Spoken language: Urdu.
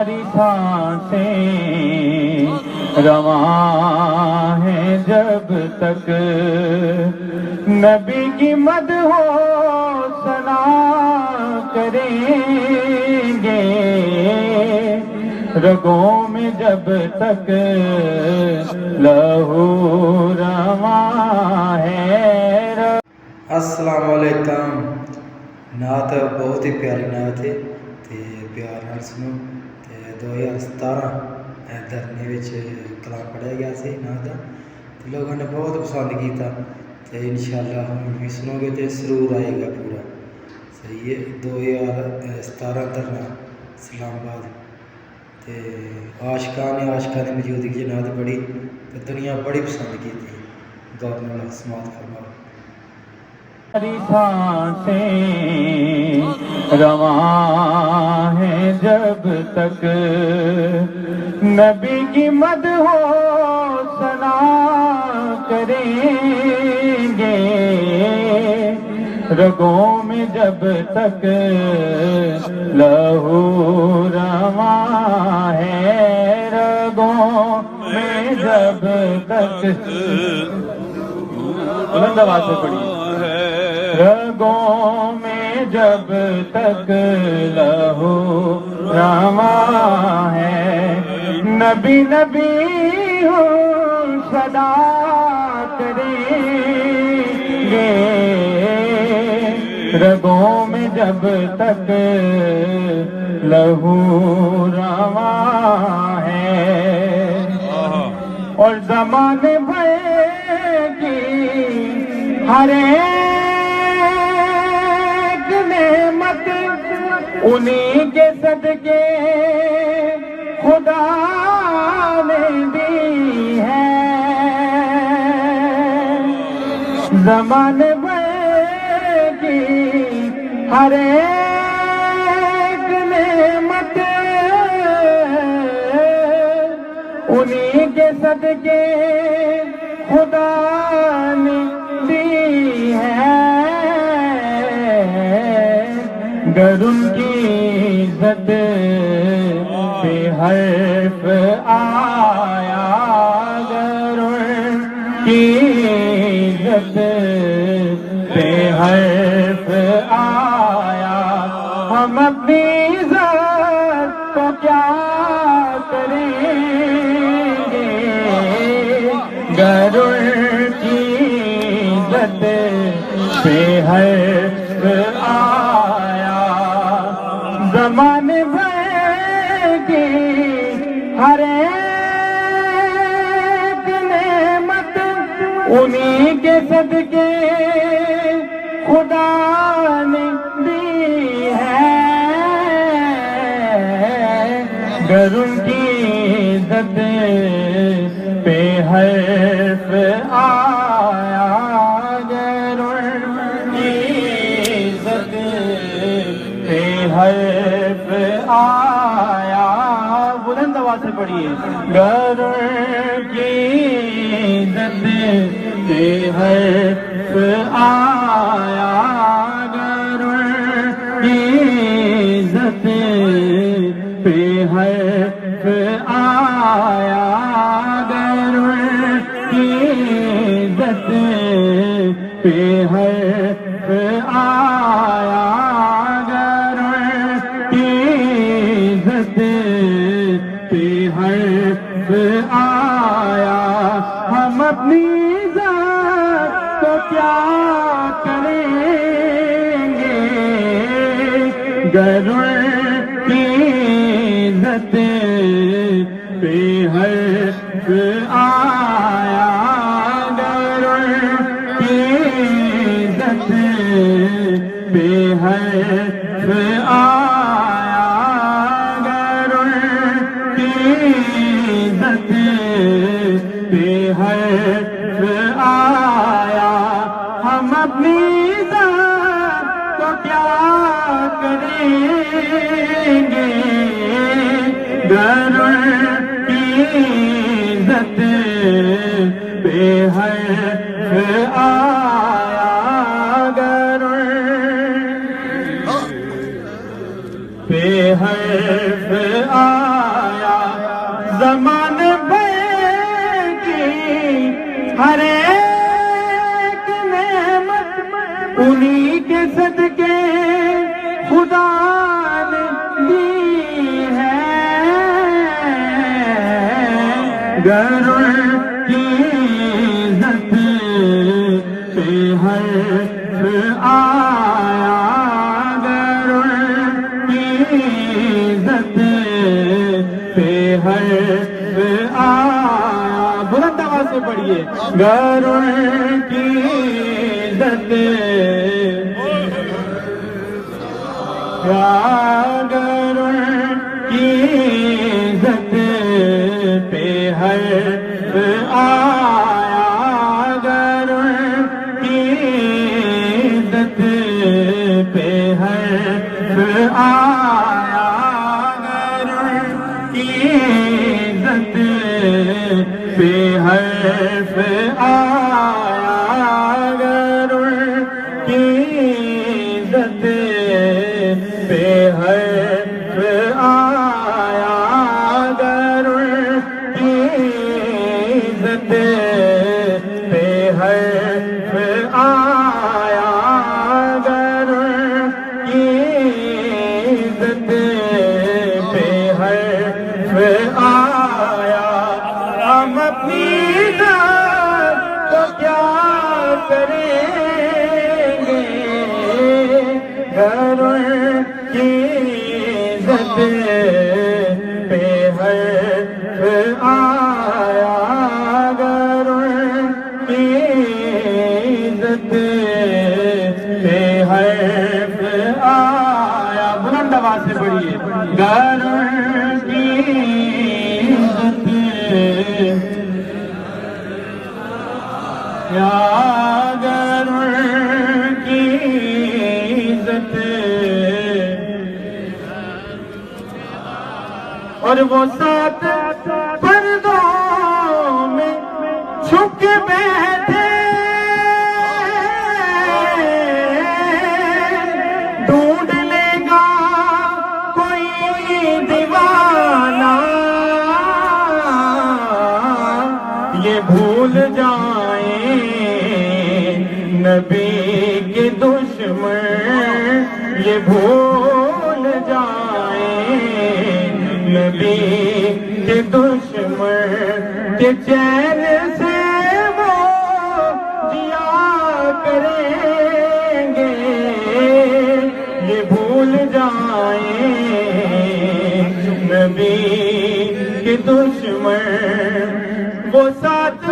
ہماری سانسیں رواں ہیں جب تک نبی کی مدح و ثنا کریں گے، رگوں میں جب تک لہو رواں ہے۔ السلام علیکم۔ نعت بہت ہی پیاری نعت ہے تے پیار نال سنو۔ 2017 دھرنے وچ کلام پڑھیا گیا سی نعت دا تے لوگوں نے بہت پسند کیتا تے انشاءاللہ ہم بھی سنو گے تے سرور آئے گا پورا۔ صحیح ہے۔ 2017 دھرنا اسلام آباد تے عاشقان دی موجودگی نعت پڑھی تے دنیا بڑی پسند کیتی۔ غور نال سماعت فرماؤ۔ ہماری سانسیں رواں ہیں جب تک نبی کی مدح و ثنا کریں گے، رگوں میں جب تک لہو رواں ہے، رگوں میں جب تک بلند آواز سے پڑھیے، رگوں میں جب تک لہو رواں ہے، نبی نبی ہوں صدا کریں گے، رگوں میں جب تک لہو رواں ہے، اور زمانے بھر کی ہر ایک نعمت انہی کے صدقے خدا نے دی ہے، زمانے بھر کی ہر ایک نعمت انہی کے صدقے خدا نے دی ہے، گر ان کی عزت پہ حرف آیا، گر ان کی عزت پہ حرف آیا، ہم اپنی عزت کو کیا کریں گے، گر ان کی عزت پہ حرف آیا، زمانے بھر کی ہر ایک نعمت انہی کے صدقے خدا نے دی ہے، گر ان کی عزت پہ حرف آیا، گر ان کی عزت پہ حرف آیا، بلند آواز سے پڑھیے، گر ان کی عزت پہ حرف آیا، گر ان کی عزت پہ حرف آیا، گر ان کی عزت پہ حرف آیا، گر ان کی عزت پہ حرف آیا، ہم اپنی ذات کو کیا کریں گے، گر ان کی عزت پہ حرف آیا، گر ان کی عزت پہ حرف آیا، گر ان کی عزت پہ حرف آیا، ہم اپنی ذات کو کیا کریں گے، گر ان کی عزت پہ حرف آیا، گر ان پہ حرف زمانے بھر کی ہر ایک نعمت انہی کے صدقے خدا نے دی ہے، گر ان کی عزت پہ حرف آیا، گر ان کی عزت پہ حرف آیا، بلند آواز سے پڑھیے، گر ان کی عزت گر ان کی عزت پہ حرف آیا، گر ان کی عزت پہ حرف آیا، گر ان کی عزت پہ حرف آیا، گر ان کی عزت پہ حرف آیا، گر ان کی عزت پہ حرف آیا، گر ان کی عزت پہ حرف آیا، ہم اپنی ذات کو کیا کریں گے، گر ان کی عزت پہ حرف آیا، گر ان کی عزت پہ حرف آیا، بلند آواز سے پڑھیے، گر ان کی عزت یا گر ان کی عزت، اور وہ سات پردوں میں چھپ کے بیٹھے، ڈھونڈ لے گا کوئی دیوانہ، یہ بھول جائیں نبی کے دشمن، یہ بھول جائیں نبی کے دشمن کے چین سے وہ جیا کریں گے، یہ بھول جائیں نبی کے دشمن، وہ ساتھ